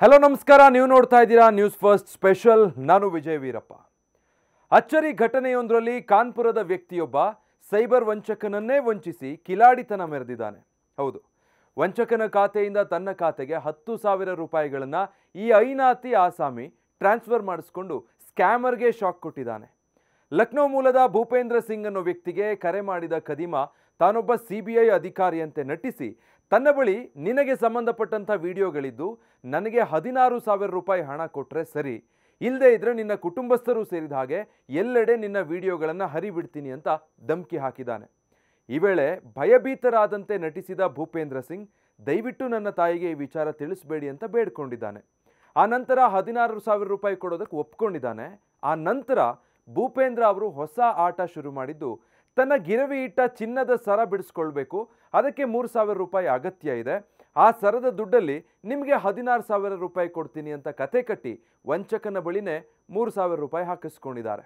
Hello ನಮಸ್ಕಾರ, ನೀವು ನೋಡ್ತಾ ಇದ್ದೀರಾ ನ್ಯೂಸ್ ಫಸ್ಟ್ ಸ್ಪೆಷಲ್. ನಾನು ವಿಜಯ್ ವೀರಪ್ಪ. ಅಚ್ಚರಿ ಘಟನೆಯೊಂದರಲ್ಲಿ ಕಾನ್ಪುರದ ವ್ಯಕ್ತಿಯೊಬ್ಬ ಸೈಬರ್ ವಂಚಕನನ್ನೇ ವಂಚಿಸಿ ಕಿಲಾಡಿತನ ಮೆರೆದಿದ್ದಾನೆ. ಹೌದು, ವಂಚಕನ ಖಾತೆಯಿಂದ ತನ್ನ ಖಾತೆಗೆ 10,000 ರೂಪಾಯಿಗಳನ್ನು ಈ ಐನಾತಿ ಆಸಾಮಿ ಟ್ರಾನ್ಸ್ಫರ್ ಮಾಡಿಸ್ಕೊಂಡು ಸ್ಕ್ಯಾಮರ್ಗೆ ಶಾಕ್ ಕೊಟ್ಟಿದ್ದಾನೆ. ಲಕ್ನೋ ಮೂಲದ ಭೂಪೇಂದ್ರ ಸಿಂಗ್ ಅನ್ನೋ ವ್ಯಕ್ತಿಗೆ ಕರೆ ಮಾಡಿದ ಖದೀಮ ತಾನೊಬ್ಬ CBI ಅಧಿಕಾರಿಯಂತೆ ನಟಿಸಿ ತನ್ನ ಬಳಿ ನಿನಗೆ ಸಂಬಂಧಪಟ್ಟಂಥ ವಿಡಿಯೋಗಳಿದ್ದು ನನಗೆ 16,000 ರೂಪಾಯಿ ಹಣ ಕೊಟ್ಟರೆ ಸರಿ, ಇಲ್ಲದೇ ಇದ್ರೆ ನಿನ್ನ ಕುಟುಂಬಸ್ಥರು ಸೇರಿದ ಹಾಗೆ ಎಲ್ಲೆಡೆ ನಿನ್ನ ವಿಡಿಯೋಗಳನ್ನು ಹರಿಬಿಡ್ತೀನಿ ಅಂತ ಧಮಕಿ ಹಾಕಿದ್ದಾನೆ. ಈ ವೇಳೆ ಭಯಭೀತರಾದಂತೆ ನಟಿಸಿದ ಭೂಪೇಂದ್ರ ಸಿಂಗ್ ದಯವಿಟ್ಟು ನನ್ನ ತಾಯಿಗೆ ಈ ವಿಚಾರ ತಿಳಿಸಬೇಡಿ ಅಂತ ಬೇಡ್ಕೊಂಡಿದ್ದಾನೆ. ಆ ನಂತರ 16,000 ರೂಪಾಯಿ ಕೊಡೋದಕ್ಕೆ ಒಪ್ಕೊಂಡಿದ್ದಾನೆ. ಆ ನಂತರ ಭೂಪೇಂದ್ರ ಅವರು ಹೊಸ ಆಟ ಶುರು ಮಾಡಿದ್ದು, ತನ್ನ ಗಿರವಿ ಇಟ್ಟ ಚಿನ್ನದ ಸರ ಬಿಡಿಸ್ಕೊಳ್ಬೇಕು, ಅದಕ್ಕೆ 3,000 ರೂಪಾಯಿ ಅಗತ್ಯ ಇದೆ, ಆ ಸರದ ದುಡ್ಡಲ್ಲಿ ನಿಮಗೆ 16,000 ರೂಪಾಯಿ ಕೊಡ್ತೀನಿ ಅಂತ ಕತೆ ಕಟ್ಟಿ ವಂಚಕನ ಬಳಿನೇ 3,000 ರೂಪಾಯಿ ಹಾಕಿಸ್ಕೊಂಡಿದ್ದಾರೆ.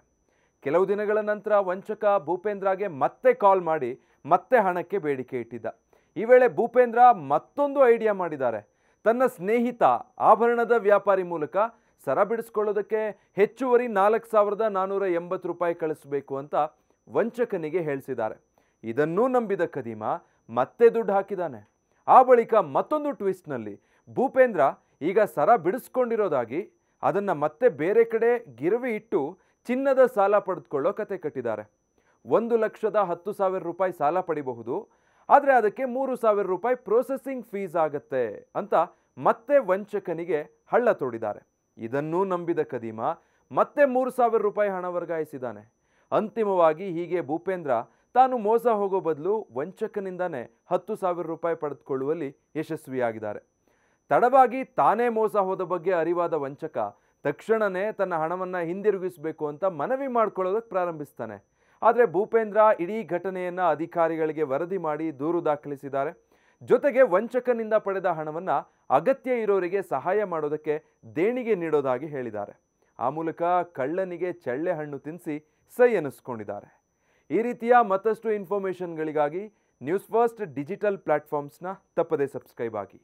ಕೆಲವು ದಿನಗಳ ನಂತರ ವಂಚಕ ಭೂಪೇಂದ್ರಗೆ ಮತ್ತೆ ಕಾಲ್ ಮಾಡಿ ಮತ್ತೆ ಹಣಕ್ಕೆ ಬೇಡಿಕೆ ಇಟ್ಟಿದ್ದ. ಈ ವೇಳೆ ಭೂಪೇಂದ್ರ ಮತ್ತೊಂದು ಐಡಿಯಾ ಮಾಡಿದ್ದಾರೆ. ತನ್ನ ಸ್ನೇಹಿತ ಆಭರಣದ ವ್ಯಾಪಾರಿ ಮೂಲಕ ಸರ ಬಿಡಿಸ್ಕೊಳ್ಳೋದಕ್ಕೆ ಹೆಚ್ಚುವರಿ 4,480 ರೂಪಾಯಿ ಕಳಿಸಬೇಕು ಅಂತ ವಂಚಕನಿಗೆ ಹೇಳಿಸಿದ್ದಾರೆ. ಇದನ್ನೂ ನಂಬಿದ ಖದೀಮ ಮತ್ತೆ ದುಡ್ಡು ಹಾಕಿದ್ದಾನೆ. ಆ ಬಳಿಕ ಮತ್ತೊಂದು ಟ್ವಿಸ್ಟ್ನಲ್ಲಿ ಭೂಪೇಂದ್ರ ಈಗ ಸರ ಬಿಡಿಸ್ಕೊಂಡಿರೋದಾಗಿ ಅದನ್ನು ಮತ್ತೆ ಬೇರೆ ಕಡೆ ಗಿರವಿ ಇಟ್ಟು ಚಿನ್ನದ ಸಾಲ ಪಡೆದುಕೊಳ್ಳೋ ಕತೆ ಕಟ್ಟಿದ್ದಾರೆ. 1,10,000 ರೂಪಾಯಿ ಸಾಲ ಪಡಿಬಹುದು, ಆದರೆ ಅದಕ್ಕೆ 3,000 ರೂಪಾಯಿ ಪ್ರೊಸೆಸಿಂಗ್ ಫೀಸ್ ಆಗತ್ತೆ ಅಂತ ಮತ್ತೆ ವಂಚಕನಿಗೆ ಹಳ್ಳ ತೋಡಿದ್ದಾರೆ. ಇದನ್ನೂ ನಂಬಿದ ಖದೀಮ ಮತ್ತೆ 3,000 ರೂಪಾಯಿ ಹಣ ವರ್ಗಾಯಿಸಿದ್ದಾನೆ. ಅಂತಿಮವಾಗಿ ಹೀಗೆ ಭೂಪೇಂದ್ರ ತಾನು ಮೋಸ ಹೋಗೋ ಬದಲು ವಂಚಕನಿಂದಾನೇ 10,000 ರೂಪಾಯಿ ಪಡೆದುಕೊಳ್ಳುವಲ್ಲಿ ಯಶಸ್ವಿಯಾಗಿದ್ದಾರೆ. ತಡವಾಗಿ ತಾನೇ ಮೋಸ ಹೋದ ಬಗ್ಗೆ ಅರಿವಾದ ವಂಚಕ ತಕ್ಷಣವೇ ತನ್ನ ಹಣವನ್ನು ಹಿಂದಿರುಗಿಸಬೇಕು ಅಂತ ಮನವಿ ಮಾಡ್ಕೊಳ್ಳೋದಕ್ಕೆ ಪ್ರಾರಂಭಿಸ್ತಾನೆ. ಆದರೆ ಭೂಪೇಂದ್ರ ಇಡೀ ಘಟನೆಯನ್ನು ಅಧಿಕಾರಿಗಳಿಗೆ ವರದಿ ಮಾಡಿ ದೂರು ದಾಖಲಿಸಿದ್ದಾರೆ. ಜೊತೆಗೆ ವಂಚಕನಿಂದ ಪಡೆದ ಹಣವನ್ನು ಅಗತ್ಯ ಇರೋರಿಗೆ ಸಹಾಯ ಮಾಡೋದಕ್ಕೆ ದೇಣಿಗೆ ನೀಡೋದಾಗಿ ಹೇಳಿದ್ದಾರೆ. ಆ ಮೂಲಕ ಕಳ್ಳನಿಗೆ ಚಳ್ಳೆ ಹಣ್ಣು ತಿನ್ನಿಸಿ ಸೈ ಎನಿಸ್ಕೊಂಡಿದ್ದಾರೆ. ಈ ರೀತಿಯ ಮತ್ತಷ್ಟು ಇನ್ಫಾರ್ಮೇಷನ್ಗಳಿಗಾಗಿ ನ್ಯೂಸ್ ಫಸ್ಟ್ ಡಿಜಿಟಲ್ ಪ್ಲಾಟ್ಫಾರ್ಮ್ಸ್ನ ತಪ್ಪದೇ ಸಬ್ಸ್ಕ್ರೈಬ್ ಆಗಿ.